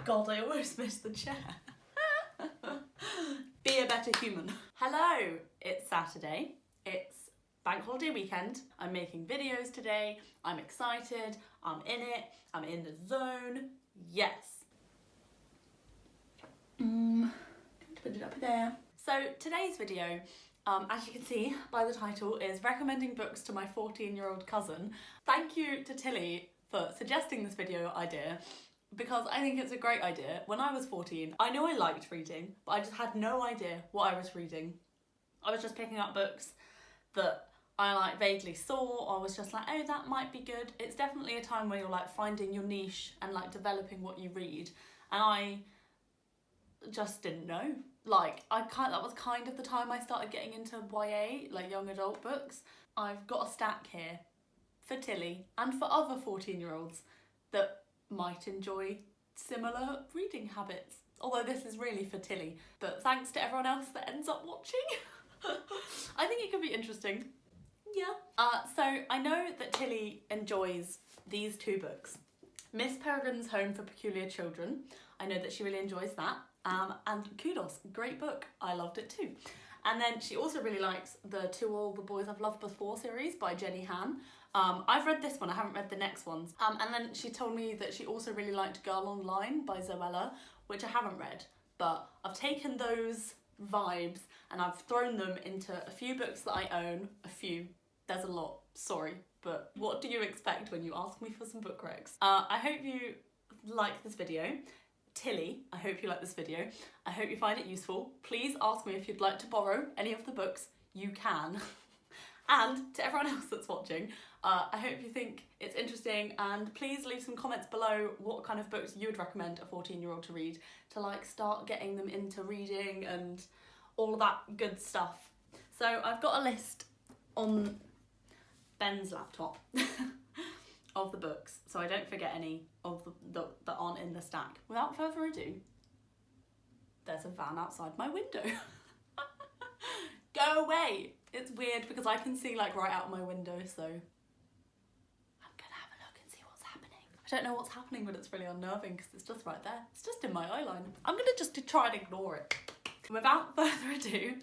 God, I almost missed the chair. Be a better human. Hello, it's Saturday. It's bank holiday weekend. I'm making videos today. I'm excited. I'm in it. I'm in the zone. Yes. Put it up there. So today's video, as you can see by the title, is recommending books to my 14-year-old cousin. Thank you to Tilly for suggesting this video idea, because I think it's a great idea. When I was 14, I knew I liked reading, but I just had no idea what I was reading. I was just picking up books that I vaguely saw. I was just like, oh, that might be good. It's definitely a time where you're finding your niche and developing what you read. And I just didn't know. That was kind of the time I started getting into YA, young adult books. I've got a stack here for Tilly and for other 14-year-olds that might enjoy similar reading habits. Although this is really for Tilly, but thanks to everyone else that ends up watching. I think it could be interesting. Yeah. So I know that Tilly enjoys these two books. Miss Peregrine's Home for Peculiar Children. I know that she really enjoys that. And kudos, great book. I loved it too. And then she also really likes the To All the Boys I've Loved Before series by Jenny Han. I've read this one, I haven't read the next ones. And then she told me that she also really liked Girl Online by Zoella, which I haven't read. But I've taken those vibes and I've thrown them into a few books that I own. A few. There's a lot, sorry. But what do you expect when you ask me for some book recs? I hope you like this video. Tilly, I hope you like this video. I hope you find it useful. Please ask me if you'd like to borrow any of the books. You can. And to everyone else that's watching, I hope you think it's interesting, and please leave some comments below what kind of books you would recommend a 14-year-old to read to start getting them into reading and all of that good stuff. So I've got a list on Ben's laptop of the books, so I don't forget any of the that aren't in the stack. Without further ado, there's a van outside my window. Go away! It's weird because I can see right out my window, so I'm gonna have a look and see what's happening. I don't know what's happening, but it's really unnerving because it's just right there. It's just in my eye line. I'm gonna just try and ignore it. Without further ado,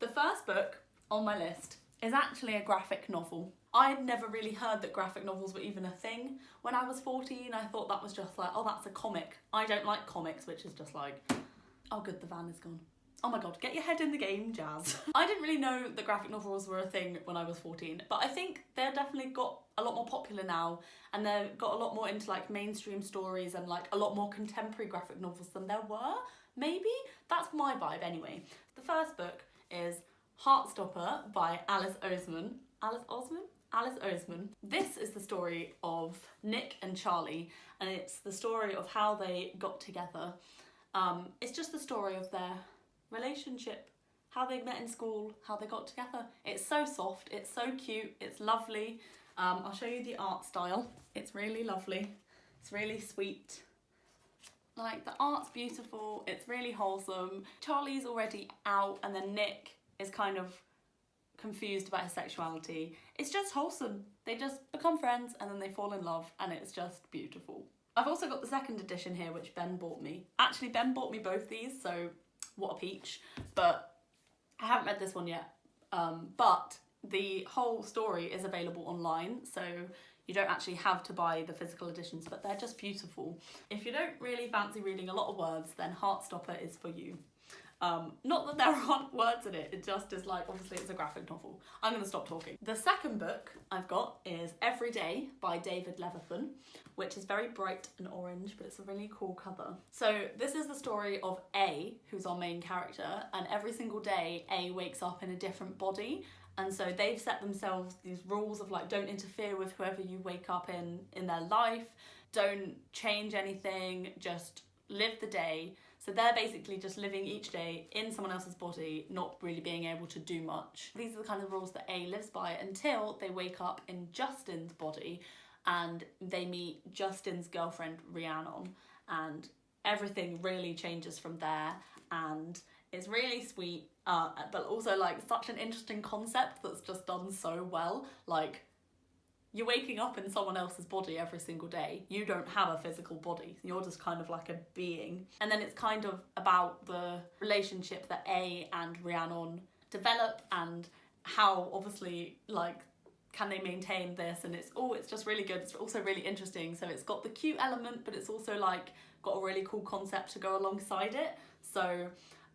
the first book on my list is actually a graphic novel. I had never really heard that graphic novels were even a thing. When I was 14, I thought that was just oh, that's a comic. I don't like comics, which is just oh good, the van is gone. Oh my god, get your head in the game, Jazz. I didn't really know that graphic novels were a thing when I was 14, but I think they're definitely got a lot more popular now, and they've got a lot more into mainstream stories and a lot more contemporary graphic novels than there were, maybe? That's my vibe anyway. The first book is Heartstopper by Alice Oseman. Alice Oseman. This is the story of Nick and Charlie, and it's the story of how they got together. It's just the story of their relationship, how they met in school, how they got together. It's so soft, it's so cute, it's lovely. I'll show you the art style. It's really lovely, it's really sweet. The art's beautiful, it's really wholesome. Charlie's already out, and then Nick is kind of confused about his sexuality. It's just wholesome. They just become friends and then they fall in love, and it's just beautiful. I've also got the second edition here, which Ben bought me. Actually, Ben bought me both these, so what a peach. But I haven't read this one yet. But the whole story is available online, so you don't actually have to buy the physical editions, but they're just beautiful. If you don't really fancy reading a lot of words, then Heartstopper is for you. Not that there aren't words in it, it just is obviously it's a graphic novel. I'm going to stop talking. The second book I've got is Every Day by David Levithan, which is very bright and orange, but it's a really cool cover. So this is the story of A, who's our main character, and every single day A wakes up in a different body, and so they've set themselves these rules of don't interfere with whoever you wake up in their life, don't change anything, just live the day. So they're basically just living each day in someone else's body, not really being able to do much. These are the kind of rules that A lives by until they wake up in Justin's body and they meet Justin's girlfriend Rhiannon, and everything really changes from there, and it's really sweet, but also such an interesting concept that's just done so well. you're waking up in someone else's body every single day. You don't have a physical body. You're just kind of like a being. And then it's kind of about the relationship that A and Rhiannon develop and how obviously like can they maintain this, and it's just really good. It's also really interesting. So it's got the cute element, but it's also like got a really cool concept to go alongside it. So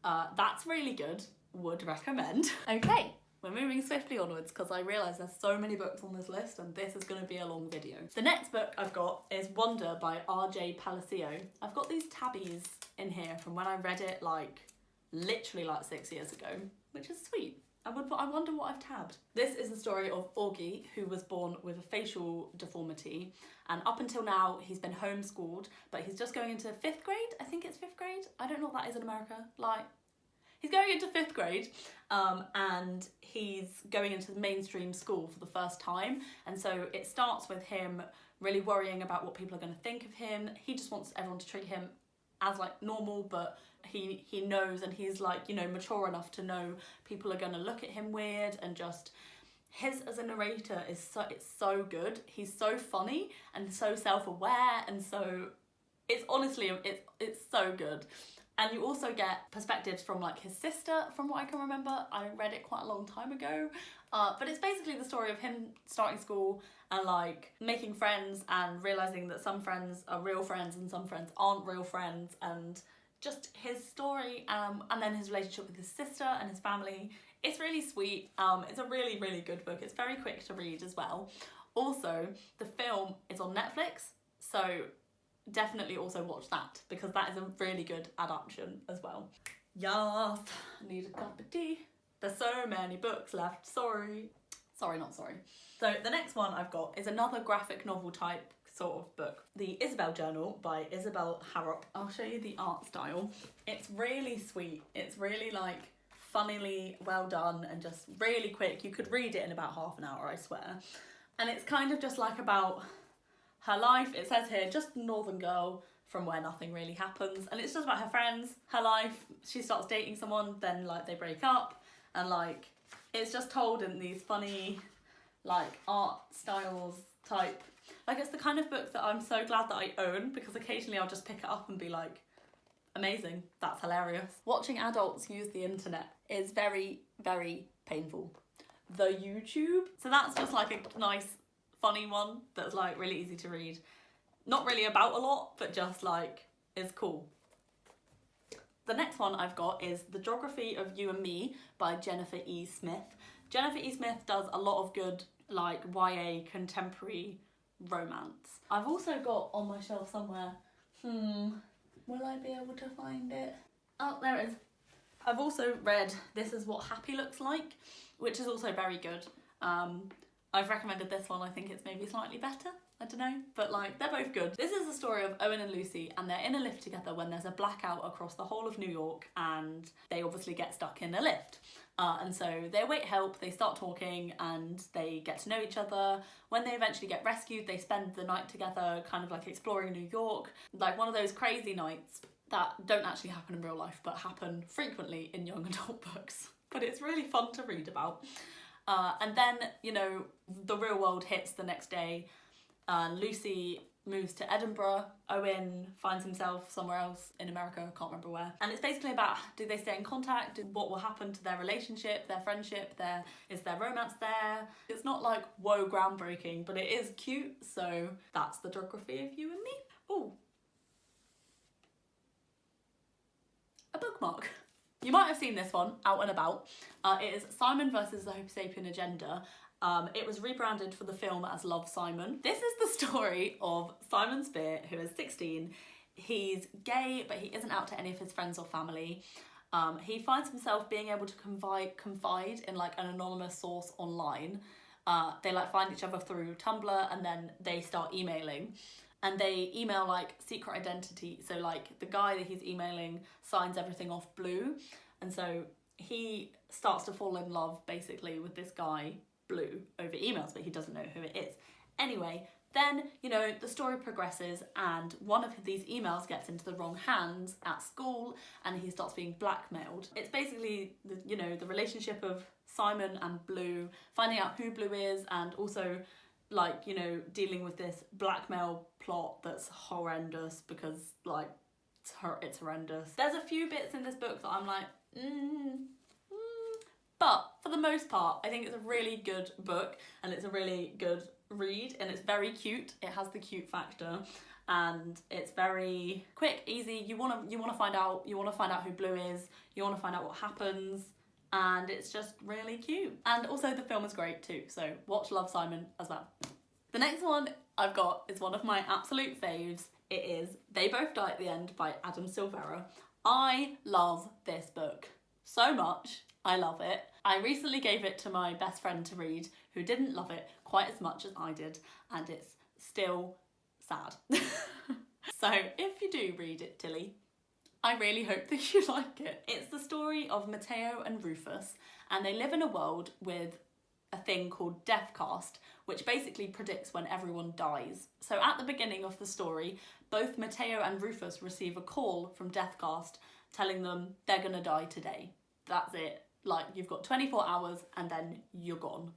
that's really good. Would recommend. Okay. We're moving swiftly onwards because I realise there's so many books on this list and this is going to be a long video. The next book I've got is Wonder by R.J. Palacio. I've got these tabbies in here from when I read it like literally like 6 years ago, which is sweet. I wonder what I've tabbed. This is the story of Augie, who was born with a facial deformity, and up until now he's been homeschooled, but he's just going into 5th grade. I think it's 5th grade. I don't know what that is in America. Like, he's going into 5th grade and he's going into the mainstream school for the first time. And so it starts with him really worrying about what people are going to think of him. He just wants everyone to treat him as like normal, but he knows, and he's like, you know, mature enough to know people are going to look at him weird, and just his as a narrator is it's so good. He's so funny and so self-aware, and so it's honestly it's so good. And you also get perspectives from like his sister, from what I can remember. I read it quite a long time ago. But it's basically the story of him starting school and like making friends and realising that some friends are real friends and some friends aren't real friends, and just his story and then his relationship with his sister and his family. It's really sweet. It's a really, really good book. It's very quick to read as well. Also, the film is on Netflix, so definitely also watch that because that is a really good adaptation as well. Yes, I need a cup of tea. There's so many books left, sorry. Sorry, not sorry. So the next one I've got is another graphic novel type sort of book. The Isobel Journal by Isobel Harrop. I'll show you the art style. It's really sweet. It's really like funnily well done and just really quick. You could read it in about half an hour, I swear. And it's kind of just like about her life. It says here, just a northern girl from where nothing really happens. And it's just about her friends, her life. She starts dating someone, then like they break up. And like, it's just told in these funny like art styles type. Like it's the kind of book that I'm so glad that I own, because occasionally I'll just pick it up and be like, amazing, that's hilarious. Watching adults use the internet is very, very painful. The YouTube. So that's just like a nice funny one that's like really easy to read. Not really about a lot, but just like is cool. The next one I've got is The Geography of You and Me by Jennifer E. Smith. Jennifer E. Smith does a lot of good like YA contemporary romance. I've also got on my shelf somewhere, will I be able to find it? Oh, there it is. I've also read This Is What Happy Looks Like, which is also very good. I've recommended this one. I think it's maybe slightly better. I don't know, but like they're both good. This is the story of Owen and Lucy, and they're in a lift together when there's a blackout across the whole of New York, and they obviously get stuck in a lift. And so they await help, they start talking, and they get to know each other. When they eventually get rescued, they spend the night together, kind of like exploring New York. Like one of those crazy nights that don't actually happen in real life, but happen frequently in young adult books. But it's really fun to read about. And then, you know, the real world hits the next day. Lucy moves to Edinburgh. Owen finds himself somewhere else in America, I can't remember where. And it's basically about, do they stay in contact? What will happen to their relationship, their friendship, is there romance there? It's not like, whoa, groundbreaking, but it is cute. So that's The Geography of You and Me. Oh, a bookmark. You might have seen this one out and about. It is Simon versus the Homosapien Agenda. It was rebranded for the film as Love, Simon. This is the story of Simon Spear, who is 16. He's gay, but he isn't out to any of his friends or family. He finds himself being able to confide in like an anonymous source online. They like find each other through Tumblr, and then they start emailing. And they email like secret identity. So like the guy that he's emailing signs everything off blue. And so he starts to fall in love basically with this guy, Blue, over emails, but he doesn't know who it is. Anyway, then, you know, the story progresses, and one of these emails gets into the wrong hands at school, and he starts being blackmailed. It's basically, the relationship of Simon and Blue, finding out who Blue is, and also like, you know, dealing with this blackmail plot that's horrendous because, like, it's horrendous. There's a few bits in this book that I'm like, but for the most part, I think it's a really good book and it's a really good read and it's very cute. It has the cute factor and it's very quick, easy. You want to find out who Blue is. You want to find out what happens. And it's just really cute. And also the film is great too, so watch Love, Simon as well. The next one I've got is one of my absolute faves. It is They Both Die at the End by Adam Silvera. I love this book so much. I love it. I recently gave it to my best friend to read, who didn't love it quite as much as I did, and it's still sad. So if you do read it, Tilly, I really hope that you like it. It's the story of Matteo and Rufus, and they live in a world with a thing called Deathcast, which basically predicts when everyone dies. So at the beginning of the story, both Matteo and Rufus receive a call from Deathcast telling them they're gonna die today. That's it. Like, you've got 24 hours and then you're gone.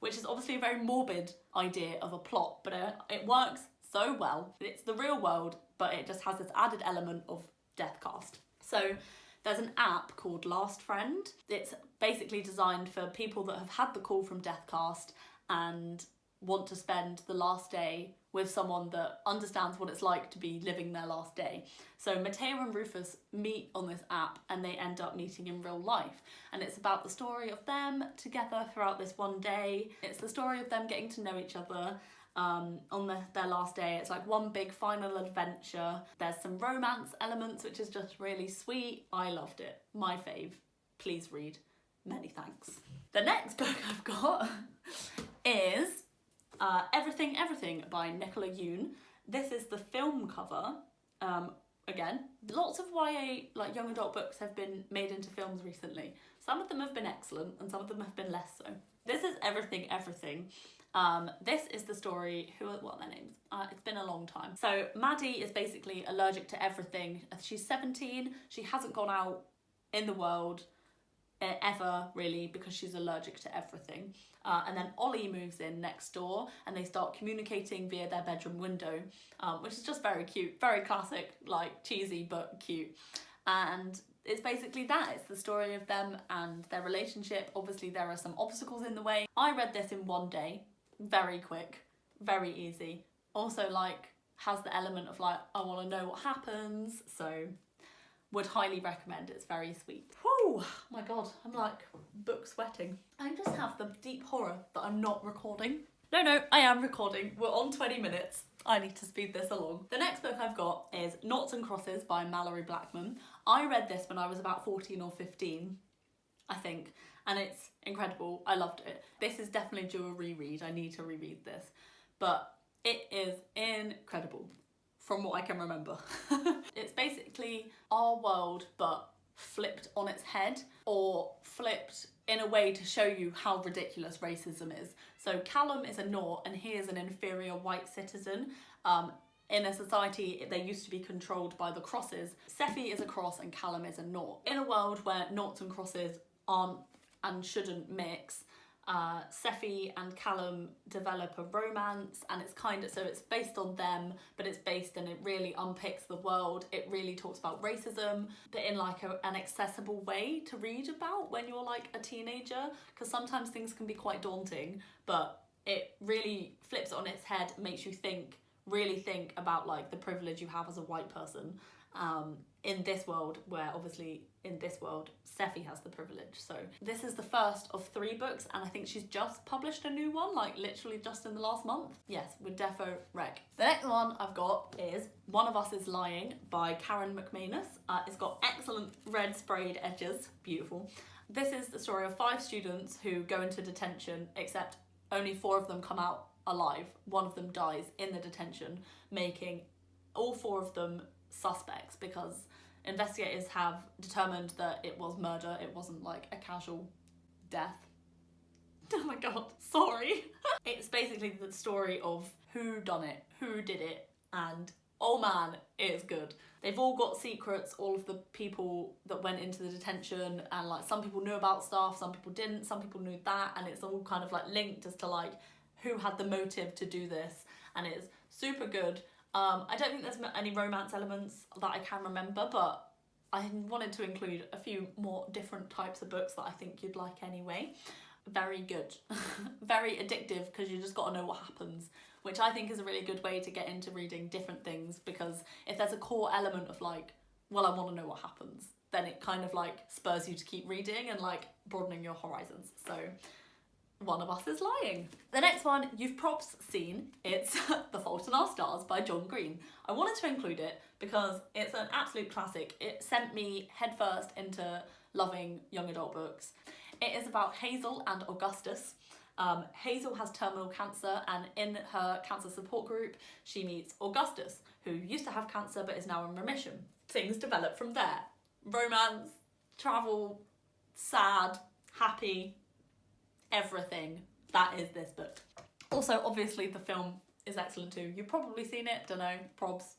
Which is obviously a very morbid idea of a plot, but it works so well. It's the real world, but it just has this added element of Deathcast. So there's an app called Last Friend. It's basically designed for people that have had the call from Deathcast and want to spend the last day with someone that understands what it's like to be living their last day. So Matteo and Rufus meet on this app and they end up meeting in real life. And it's about the story of them together throughout this one day. It's the story of them getting to know each other on their last day. It's like one big final adventure. There's some romance elements, which is just really sweet. I loved it. My fave. Please read. Many thanks. The next book I've got is Everything Everything by Nicola Yoon. This is the film cover. Again, lots of YA, like young adult books, have been made into films recently. Some of them have been excellent and some of them have been less so. This is Everything Everything. This is the story, what are their names? It's been a long time. So Maddie is basically allergic to everything. She's 17, she hasn't gone out in the world ever really because she's allergic to everything. And then Ollie moves in next door and they start communicating via their bedroom window, which is just very cute, very classic, like cheesy but cute. And it's basically that. It's the story of them and their relationship. Obviously there are some obstacles in the way. I read this in one day, very quick, very easy. Also like has the element of like, I want to know what happens, so would highly recommend. It's very sweet. Whew, my God, I'm like book sweating. I just have the deep horror that I'm not recording. No, I am recording. We're on 20 minutes. I need to speed this along. The next book I've got is Noughts and Crosses by Malorie Blackman. I read this when I was about 14 or 15, I think, and it's incredible. I loved it. This is definitely due a reread. I need to reread this, but it is incredible from what I can remember. It's basically our world, but flipped on its head, or flipped in a way to show you how ridiculous racism is. So Callum is a Nought and he is an inferior white citizen. In a society, they used to be controlled by the crosses. Sephi is a cross and Callum is a Nought. In a world where Noughts and crosses aren't and shouldn't mix, Sephi and Callum develop a romance, and it's kind of, so it's based on them, but it's based and it really unpicks the world. It really talks about racism, but in like an accessible way to read about when you're like a teenager, because sometimes things can be quite daunting, but it really flips it on its head, makes you really think about like the privilege you have as a white person in this world, where obviously in this world Sephi has the privilege. So this is the first of 3 books, and I think she's just published a new one, like literally just in the last month. Yes, would defo rec. The next one I've got is One of Us is Lying by Karen McManus. It's got excellent red sprayed edges, beautiful. This is the story of 5 students who go into detention, except only 4 of them come out alive. 1 of them dies in the detention, making all 4 of them suspects because investigators have determined that it was murder. It wasn't like a casual death. Oh my God, sorry. It's basically the story of who done it, who did it, and oh man, it is good. They've all got secrets, all of the people that went into the detention, and like some people knew about stuff, some people didn't, some people knew that, and it's all kind of like linked as to like who had the motive to do this, and it's super good. I don't think there's any romance elements that I can remember, but I wanted to include a few more different types of books that I think you'd like anyway. Very good. Very addictive, because you just got to know what happens, which I think is a really good way to get into reading different things, because if there's a core element of like, well, I want to know what happens, then it kind of like spurs you to keep reading and like broadening your horizons. So one of us is lying. The next one you've props seen. It's The Fault in Our Stars by John Green. I wanted to include it because it's an absolute classic. It sent me headfirst into loving young adult books. It is about Hazel and Augustus. Hazel has terminal cancer, and in her cancer support group she meets Augustus, who used to have cancer but is now in remission. Things develop from there. Romance, travel, sad, happy, everything. That is this book. Also, obviously, the film is excellent too. You've probably seen it, don't know, probs,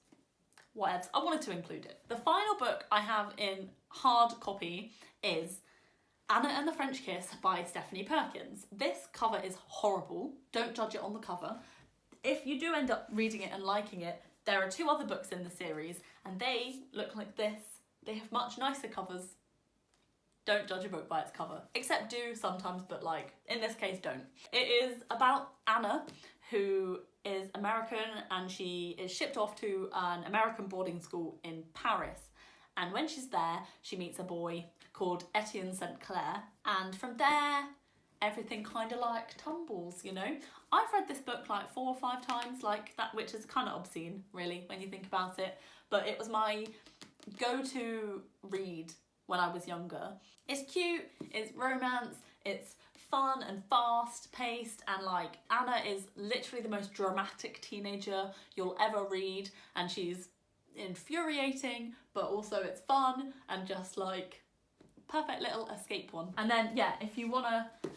whatevs. I wanted to include it. The final book I have in hard copy is Anna and the French Kiss by Stephanie Perkins. This cover is horrible. Don't judge it on the cover. If you do end up reading it and liking it, there are 2 other books in the series, and they look like this. They have much nicer covers. Don't judge a book by its cover. Except do sometimes, but like, in this case, don't. It is about Anna, who is American, and she is shipped off to an American boarding school in Paris. And when she's there, she meets a boy called Etienne St. Clair. And from there, everything kind of like tumbles, you know? I've read this book like 4 or 5 times, like that, which is kind of obscene, really, when you think about it. But it was my go-to read when I was younger. It's cute, it's romance, it's fun and fast-paced, and like Anna is literally the most dramatic teenager you'll ever read, and she's infuriating, but also it's fun and just like perfect little escape one. And then yeah, if you want to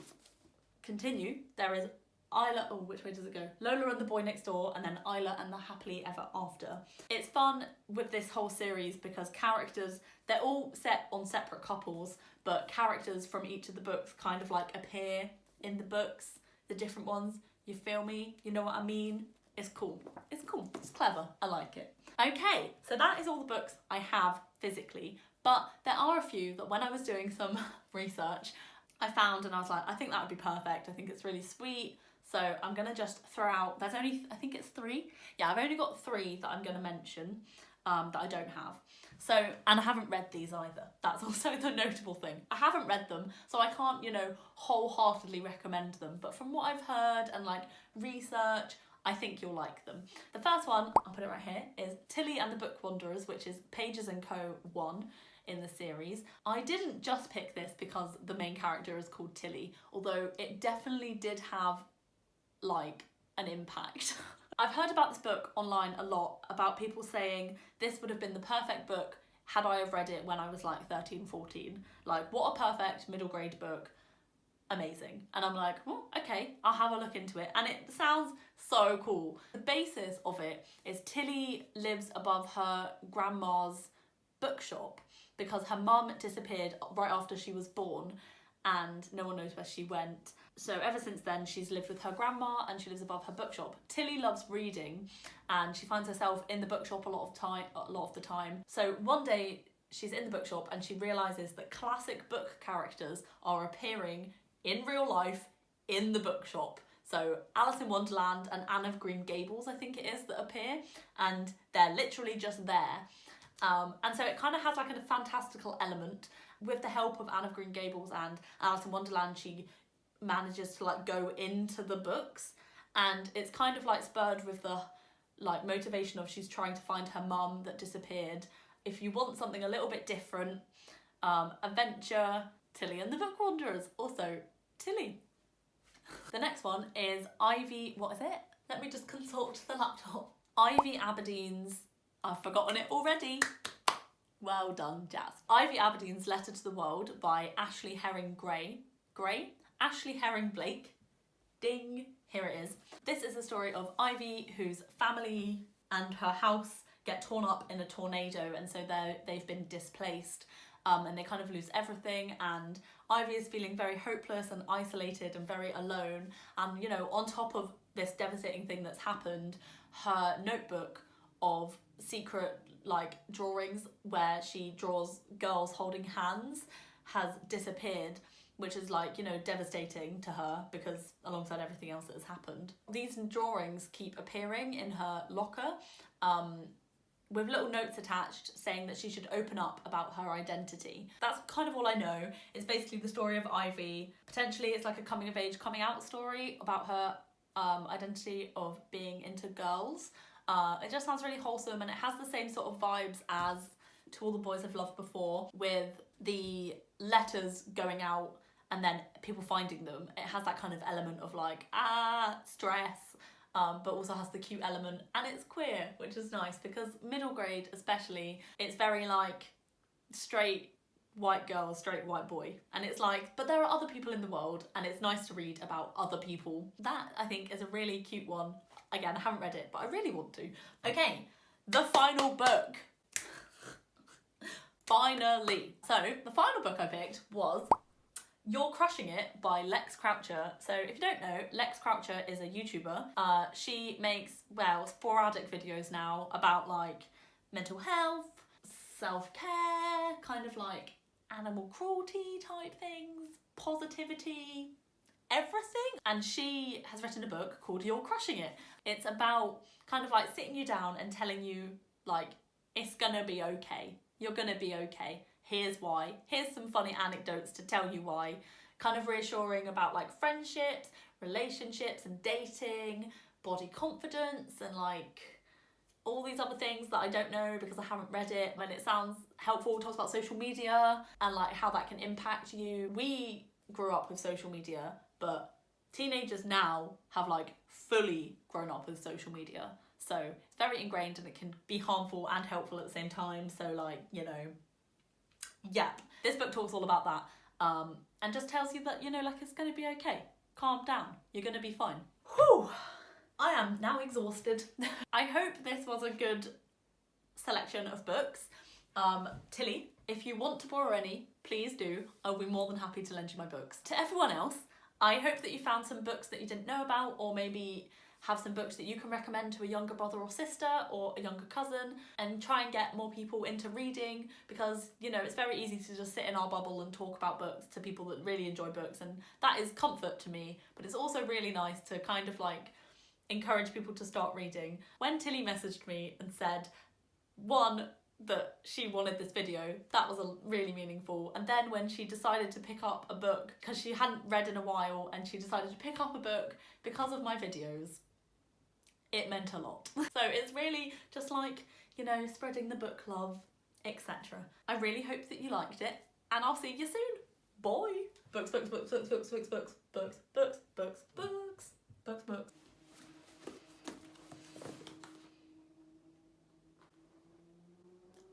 continue, there is Isla, oh, which way does it go? Lola and the Boy Next Door, and then Isla and the Happily Ever After. It's fun with this whole series because characters, they're all set on separate couples, but characters from each of the books kind of like appear in the books, the different ones. You feel me? You know what I mean? It's cool. It's cool. It's clever. I like it. Okay, so that is all the books I have physically, but there are a few that when I was doing some research, I found, and I was like, I think that would be perfect. I think it's really sweet. So I'm going to just throw out, there's only, I think it's 3. Yeah, I've only got 3 that I'm going to mention that I don't have. So, and I haven't read these either. That's also the notable thing. I haven't read them, so I can't, you know, wholeheartedly recommend them. But from what I've heard and like research, I think you'll like them. The first one, I'll put it right here, is Tilly and the Bookwanderers, which is Pages & Co. 1 in the series. I didn't just pick this because the main character is called Tilly, although it definitely did have like an impact. I've heard about this book online a lot, about people saying this would have been the perfect book had I have read it when I was like 13, 14. Like, what a perfect middle grade book. Amazing. And I'm like, oh, okay, I'll have a look into it. And it sounds so cool. The basis of it is Tilly lives above her grandma's bookshop because her mum disappeared right after she was born and no one knows where she went. So ever since then, she's lived with her grandma and she lives above her bookshop. Tilly loves reading and she finds herself in the bookshop a lot of the time. So one day she's in the bookshop and she realises that classic book characters are appearing in real life in the bookshop. So Alice in Wonderland and Anne of Green Gables, I think it is, that appear, and they're literally just there. And so it kind of has like a fantastical element. With the help of Anne of Green Gables and Alice in Wonderland, she manages to like go into the books, and it's kind of like spurred with the like motivation of she's trying to find her mum that disappeared. If you want something a little bit different, adventure, Tilly and the Bookwanderers, also Tilly. The next one is Ivy, what is it? Let me just consult the laptop. Ivy Aberdeen's, I've forgotten it already. Well done, Jazz. Ivy Aberdeen's Letter to the World by Ashley Herring Ashley Herring Blake. Ding, here it is. This is the story of Ivy, whose family and her house get torn up in a tornado, and so they've been displaced. and they kind of lose everything, and Ivy is feeling very hopeless and isolated and very alone. And, you know, on top of this devastating thing that's happened, her notebook of secret, like, drawings where she draws girls holding hands has disappeared, which is, like, you know, devastating to her because alongside everything else that has happened. These drawings keep appearing in her locker, with little notes attached saying that she should open up about her identity. That's kind of all I know. It's basically the story of Ivy. Potentially it's like a coming of age, coming out story about her identity of being into girls. It just sounds really wholesome, and it has the same sort of vibes as To All the Boys I've Loved Before, with the letters going out and then people finding them. It has that kind of element of like, stress, but also has the cute element, and it's queer, which is nice because middle grade especially, it's very like straight white girl, straight white boy, and it's like, but there are other people in the world, and it's nice to read about other people. That, I think, is a really cute one. Again, I haven't read it, but I really want to. Okay, the final book. Finally. So, the final book I picked was You're Crushing It by Lex Croucher. So if you don't know, Lex Croucher is a YouTuber. She makes, well, sporadic videos now about like mental health, self-care, kind of like animal cruelty type things, positivity, everything. And she has written a book called You're Crushing It. It's about kind of like sitting you down and telling you like, it's gonna be okay. You're gonna be okay. Here's why. Here's some funny anecdotes to tell you why. Kind of reassuring about like friendships, relationships and dating, body confidence, and like all these other things that I don't know because I haven't read it. And it sounds helpful. It talks about social media and like how that can impact you. We grew up with social media, but teenagers now have like fully grown up with social media. So it's very ingrained and it can be harmful and helpful at the same time. So like, you know, yeah, this book talks all about that, and just tells you that, you know, like, it's going to be okay. Calm down. You're going to be fine. Whew. I am now exhausted. I hope this was a good selection of books. Tilly, if you want to borrow any, please do. I'll be more than happy to lend you my books. To everyone else, I hope that you found some books that you didn't know about, or maybe have some books that you can recommend to a younger brother or sister or a younger cousin, and try and get more people into reading, because, you know, it's very easy to just sit in our bubble and talk about books to people that really enjoy books, and that is comfort to me, but it's also really nice to kind of like encourage people to start reading. When Tilly messaged me and said, one, that she wanted this video, that was really meaningful. And then when she decided to pick up a book, because she hadn't read in a while, and she decided to pick up a book because of my videos, it meant a lot. So it's really just like, you know, spreading the book love, etc. I really hope that you liked it, and I'll see you soon. Bye. Books, books, books, books, books, books, books, books, books, books, books, books, books.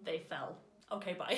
They fell. Okay, bye.